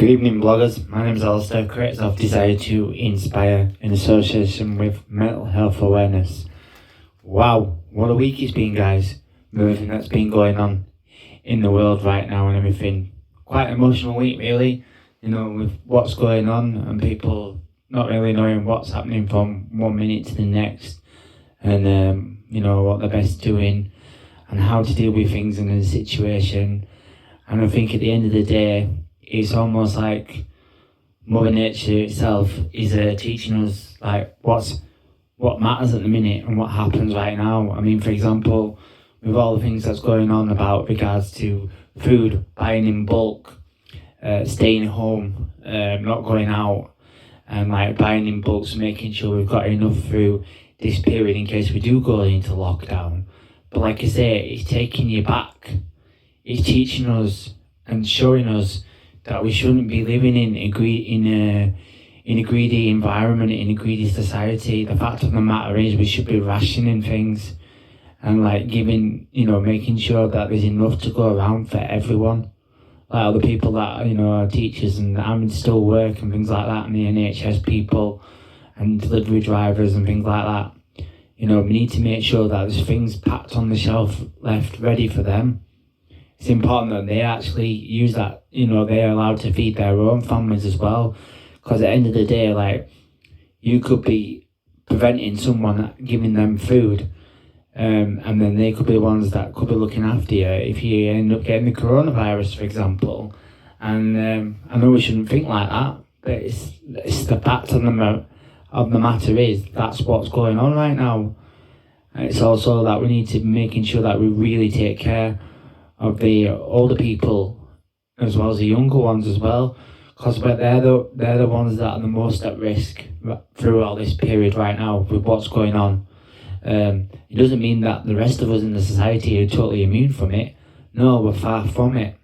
Good evening, bloggers. My name is Alistair, creator of Desire to Inspire in association with Mental Health Awareness. Wow, what a week it's been, guys. With everything that's been going on in the world right now and everything. Quite an emotional week, really, with what's going on and people not really knowing what's happening from 1 minute to the next and, what they're best doing and how to deal with things in a situation. And I think at the end of the day, it's almost like Mother Nature itself is teaching us like what matters at the minute and what happens right now. I mean, for example, with all the things that's going on about regards to food, buying in bulk, staying home, not going out, and like buying in bulk, so making sure we've got enough through this period in case we do go into lockdown. But like I say, it's taking you back. It's teaching us and showing us that we shouldn't be living in a greedy environment, in a greedy society. The fact of the matter is we should be rationing things and like making sure that there's enough to go around for everyone. Like other people that, are teachers and I'm still work and things like that, and the NHS people and delivery drivers and things like that. We need to make sure that there's things packed on the shelf left ready for them. It's important that they actually use that, they're allowed to feed their own families as well. Because at the end of the day, like, you could be preventing someone giving them food, and then they could be the ones that could be looking after you if you end up getting the coronavirus, for example. And I know we shouldn't think like that, but it's the fact of the matter is that's what's going on right now. And it's also that we need to be making sure that we really take care of the older people as well as the younger ones as well, because they're the ones that are the most at risk through all this period right now with what's going on. It doesn't mean that the rest of us in the society are totally immune from it. No, we're far from it.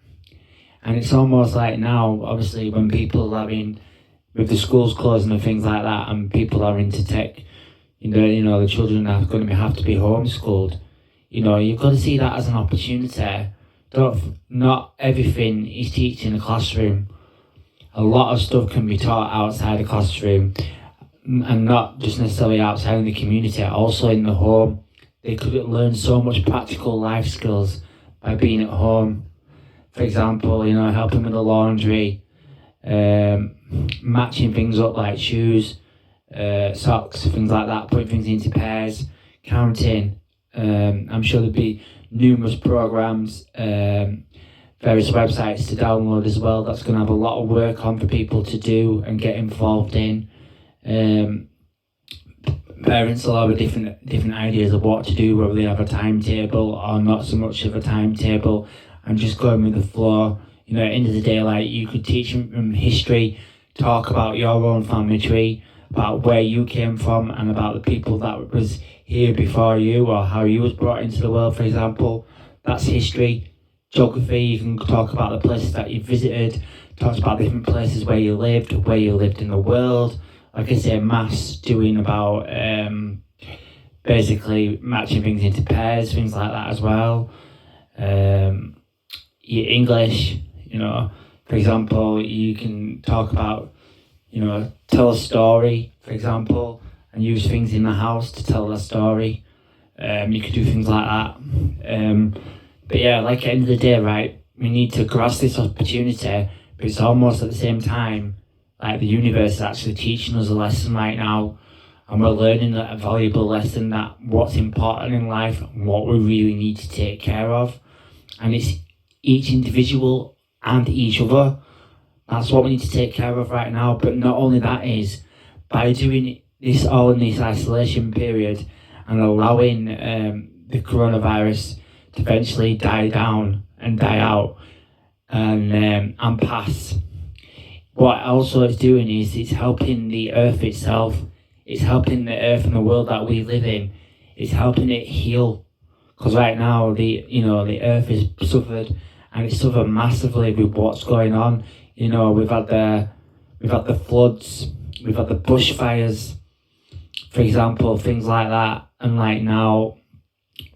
And it's almost like now, obviously, when people are with the schools closing and things like that, and people are into tech, the children are going to have to be homeschooled. You've got to see that as an opportunity. Not everything is taught in the classroom. A lot of stuff can be taught outside the classroom, and not just necessarily outside in the community, also in the home. They could learn so much practical life skills by being at home. For example, helping with the laundry, matching things up like shoes, socks, things like that, putting things into pairs, counting. I'm sure there'd be numerous programs, various websites to download as well. That's going to have a lot of work on for people to do and get involved in. Parents will have different ideas of what to do, whether they have a timetable or not so much of a timetable, and just going with the flow. At the end of the day, like, you could teach them history, talk about your own family tree, about where you came from and about the people that was here before you, or how you was brought into the world, for example. That's history. Geography, you can talk about the places that you visited, talk about different places where you lived in the world. Like I say, maths, doing about basically matching things into pairs, things like that as well. Your English, for example, you can talk about, tell a story, for example, and use things in the house to tell a story. You could do things like that. But yeah, like at the end of the day, right, we need to grasp this opportunity, but it's almost at the same time, like the universe is actually teaching us a lesson right now, and we're learning a valuable lesson that what's important in life and what we really need to take care of. And it's each individual and each other. That's what we need to take care of right now. But not only that is, by doing this all in this isolation period and allowing the coronavirus to eventually die down and die out and pass, what also it's doing is it's helping the earth itself. It's helping the earth and the world that we live in. It's helping it heal. Because right now the earth has suffered, and it's suffered massively with what's going on. We've had the floods, we've had the bushfires, for example, things like that. And like now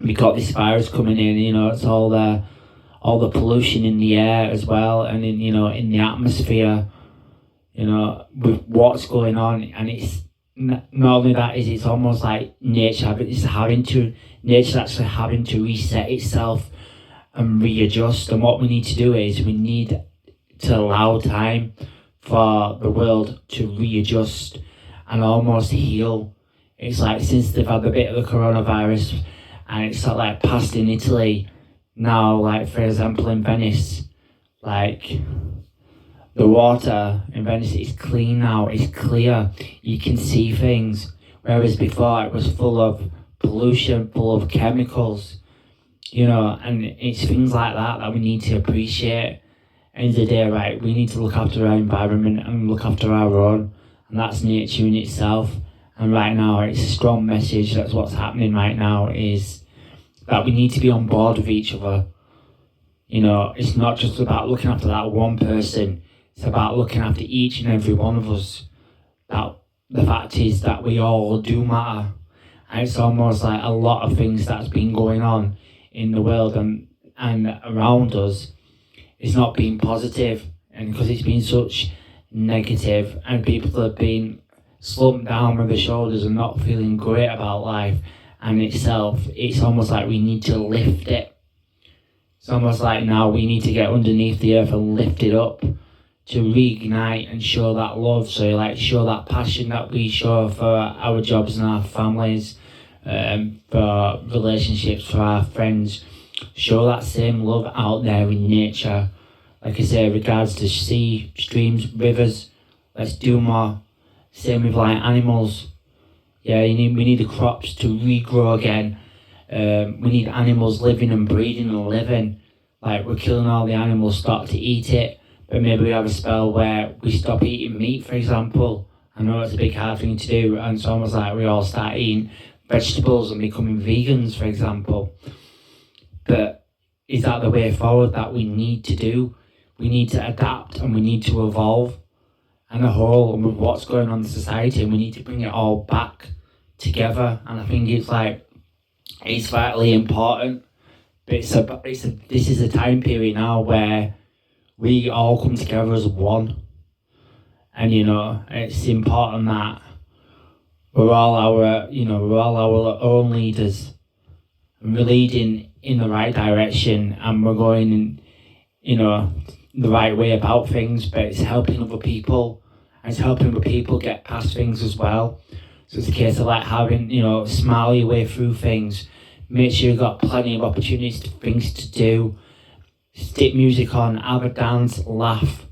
we got this virus coming in. It's all the pollution in the air as well, and in the atmosphere. you know, with what's going on. And it's not only that, is it's almost like nature actually having to reset itself and readjust. And what we need to do is we need to allow time for the world to readjust and almost heal. It's like since they've had a bit of the coronavirus and it's sort of like passed in Italy, now, like for example in Venice, like the water in Venice is clean now, it's clear, you can see things, whereas before it was full of pollution, full of chemicals, you know. And it's things like that we need to appreciate. End of the day, right, we need to look after our environment and look after our own, and that's nature in itself. And right now, it's a strong message. That's what's happening right now, is that we need to be on board with each other. You know, it's not just about looking after that one person. It's about looking after each and every one of us. That the fact is that we all do matter. And it's almost like a lot of things that's been going on in the world and around us is not being positive. And because it's been such negative and people have been slumped down with the shoulders and not feeling great about life and itself, it's almost like we need to lift it. It's almost like now we need to get underneath the earth and lift it up to reignite and show that love. So like show that passion that we show for our jobs and our families, for relationships, for our friends. Show that same love out there in nature. Like I say, regards to sea, streams, rivers, let's do more. Same with like animals. Yeah, we need the crops to regrow again. We need animals living and breeding and living. Like we're killing all the animal stock to eat it, but maybe we have a spell where we stop eating meat, for example. I know it's a big hard thing to do, and it's almost like we all start eating vegetables and becoming vegans, for example. But is that the way forward that we need to do? We need to adapt and we need to evolve. And the whole, with what's going on in society, we need to bring it all back together. And I think it's like, it's vitally important. But this is a time period now where we all come together as one. And you know, it's important that we're all our own leaders, and we're leading in the right direction, and we're going in, you know, the right way about things. But it's helping other people, and it's helping other people get past things as well. So it's a case of like having, you know, smile your way through things. Make sure you've got plenty of opportunities, things to do. Stick music on, have a dance, laugh.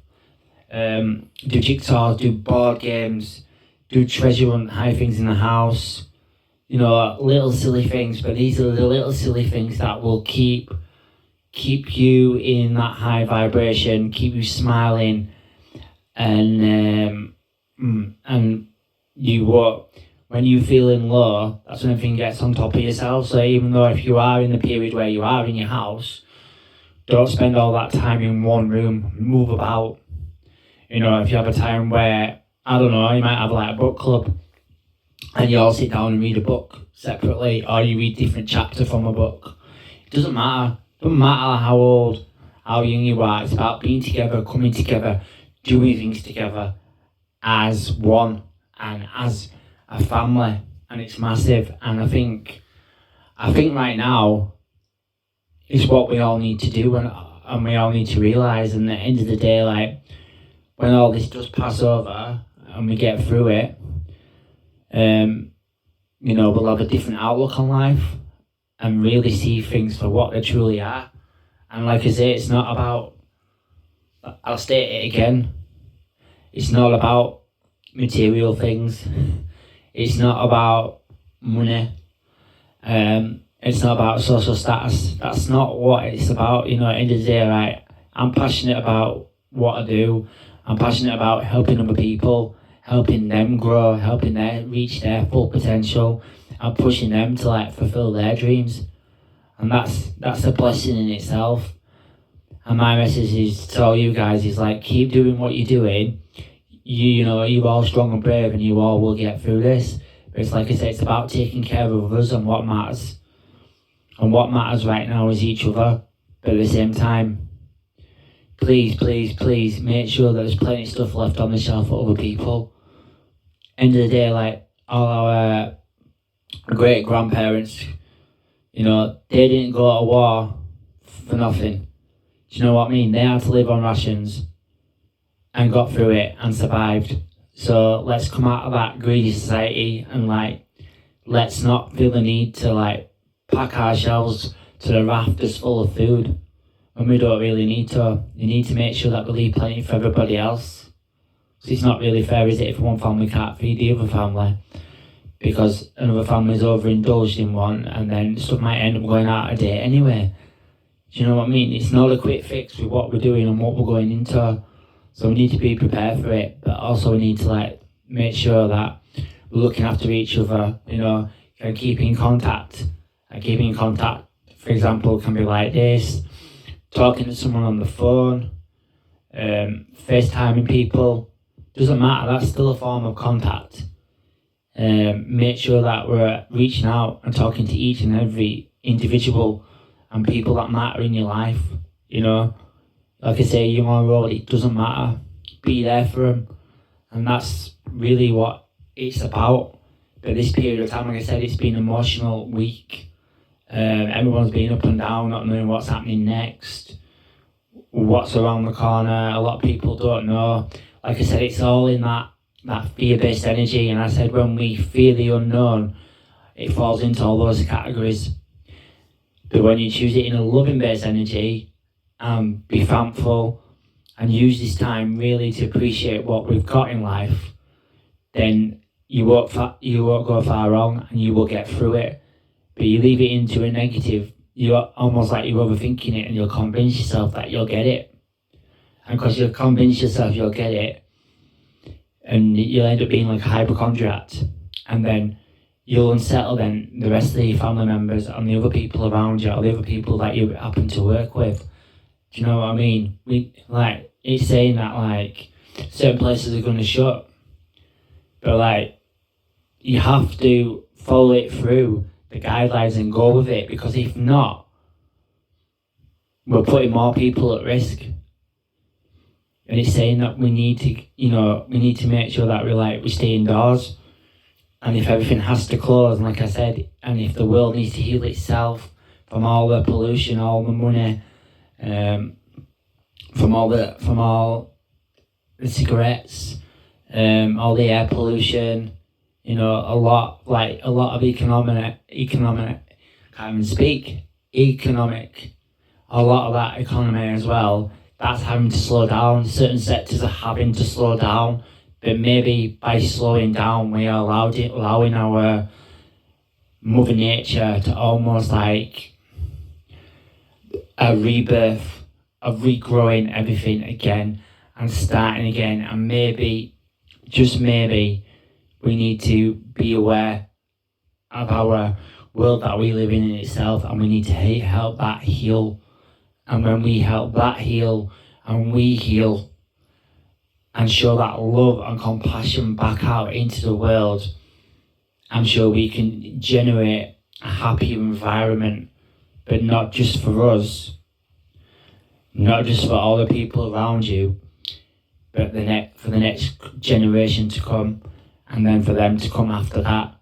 Do jigsaws, do board games, do treasure hunt, hide things in the house. You know, little silly things, but these are the little silly things that will keep you in that high vibration, keep you smiling, and you what when you feeling low, that's when everything gets on top of yourself. So even though if you are in the period where you are in your house, don't spend all that time in one room, move about. You know, if you have a time where, I don't know, you might have like a book club and you all sit down and read a book separately, or you read different chapters from a book. It doesn't matter. It doesn't matter how old, how young you are. It's about being together, coming together, doing things together as one and as a family. And it's massive. And I think right now is what we all need to do, and we all need to realise. And at the end of the day, like, when all this does pass over and we get through it, you know, we'll have a different outlook on life and really see things for what they truly are. And like I say, it's not about, I'll state it again, it's not about material things, it's not about money, it's not about social status. That's not what it's about. You know, at the end of the day, right, I'm passionate about what I do. I'm passionate about helping other people, helping them grow, helping them reach their full potential, and pushing them to like fulfill their dreams. And that's a blessing in itself. And my message is to all you guys is like, keep doing what you're doing. You know, you're all strong and brave, and you all will get through this. But it's like I said, it's about taking care of others and what matters. And what matters right now is each other. But at the same time, please make sure that there's plenty of stuff left on the shelf for other people. End of the day, like all our great grandparents, you know, they didn't go to war for nothing. Do you know what I mean? They had to live on rations and got through it and survived. So let's come out of that greedy society and like, let's not feel the need to like pack our shelves to the rafters full of food when we don't really need to. You need to make sure that we leave plenty for everybody else. So it's not really fair, is it, if one family can't feed the other family because another family's overindulged in one, and then stuff might end up going out of date anyway. Do you know what I mean? It's not a quick fix with what we're doing and what we're going into. So we need to be prepared for it, but also we need to like make sure that we're looking after each other, you know, and keep in contact. And keeping in contact, for example, can be like this: talking to someone on the phone, FaceTiming people. Doesn't matter, that's still a form of contact. Make sure that we're reaching out and talking to each and every individual and people that matter in your life, you know. Like I say, young or old, it doesn't matter. Be there for them. And that's really what it's about. But this period of time, like I said, it's been an emotional week. Everyone's been up and down, not knowing what's happening next, what's around the corner. A lot of people don't know. Like I said, it's all in that fear-based energy. And I said, when we fear the unknown, it falls into all those categories. But when you choose it in a loving-based energy, be thankful and use this time really to appreciate what we've got in life, then you won't go far wrong and you will get through it. But you leave it into a negative, you're almost like you're overthinking it, and you'll convince yourself that you'll get it. And because you'll convince yourself you'll get it, and you'll end up being like a hypochondriac, and then you'll unsettle then the rest of your family members and the other people around you, or the other people that you happen to work with. Do you know what I mean? It's saying that like certain places are going to shut, but like you have to follow it through the guidelines and go with it, because if not, we're putting more people at risk. And it's saying that we need to make sure that we stay indoors, and if everything has to close, and like I said, and if the world needs to heal itself from all the pollution, all the money, from all the cigarettes, all the air pollution, you know, a lot of economic, can't even speak, a lot of that economy as well, that's having to slow down. Certain sectors are having to slow down, but maybe by slowing down, we are allowing our Mother Nature to almost like a rebirth of regrowing everything again and starting again. And maybe, just maybe, we need to be aware of our world that we live in itself, and we need to help that heal. And when we help that heal, and we heal and show that love and compassion back out into the world, I'm sure we can generate a happier environment, but not just for us, not just for all the people around you, but for the next generation to come, and then for them to come after that.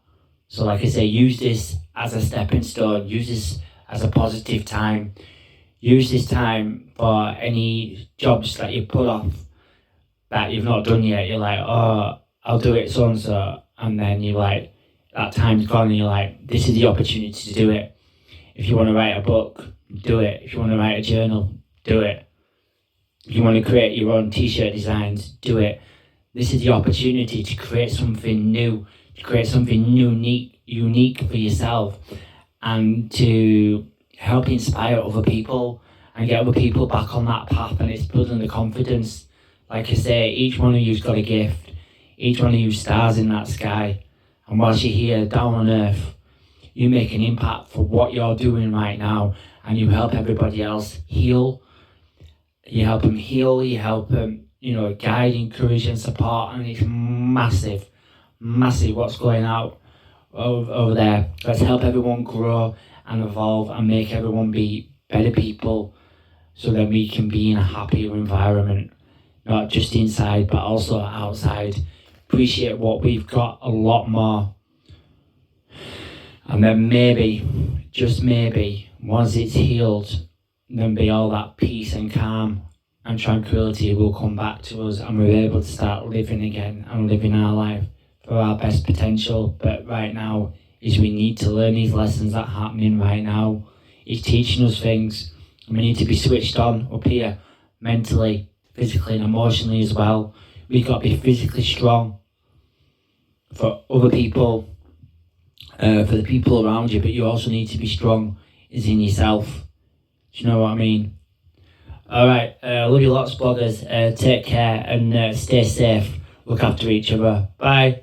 So like I say, use this as a stepping stone, use this as a positive time, use this time for any jobs that you put off that you've not done yet. You're like, oh, I'll do it so and so, and then you're like, that time's gone, and you're like, this is the opportunity to do it. If you want to write a book, do it. If you want to write a journal, do it. If you want to create your own t-shirt designs, do it. This is the opportunity to create something new, to create something unique for yourself, and to help inspire other people and get other people back on that path. And it's building the confidence. Like I say, each one of you's got a gift. Each one of you stars in that sky. And whilst you're here down on earth, you make an impact for what you're doing right now, and you help everybody else heal. You help them heal, you help them, guide, encourage and support, and it's massive what's going out over there. Let's help everyone grow and evolve and make everyone be better people, so that we can be in a happier environment, not just inside but also outside. Appreciate what we've got a lot more. And then maybe, just maybe, once it's healed, then be all that peace and calm and tranquility will come back to us, and we're able to start living again and living our life for our best potential. But right now is we need to learn these lessons that are happening right now. It's teaching us things, and we need to be switched on up here, mentally, physically and emotionally as well. We've got to be physically strong for other people, for the people around you, but you also need to be strong as in yourself. Do you know what I mean? Alright, love you lots, bloggers. Take care and stay safe. Look after each other. Bye.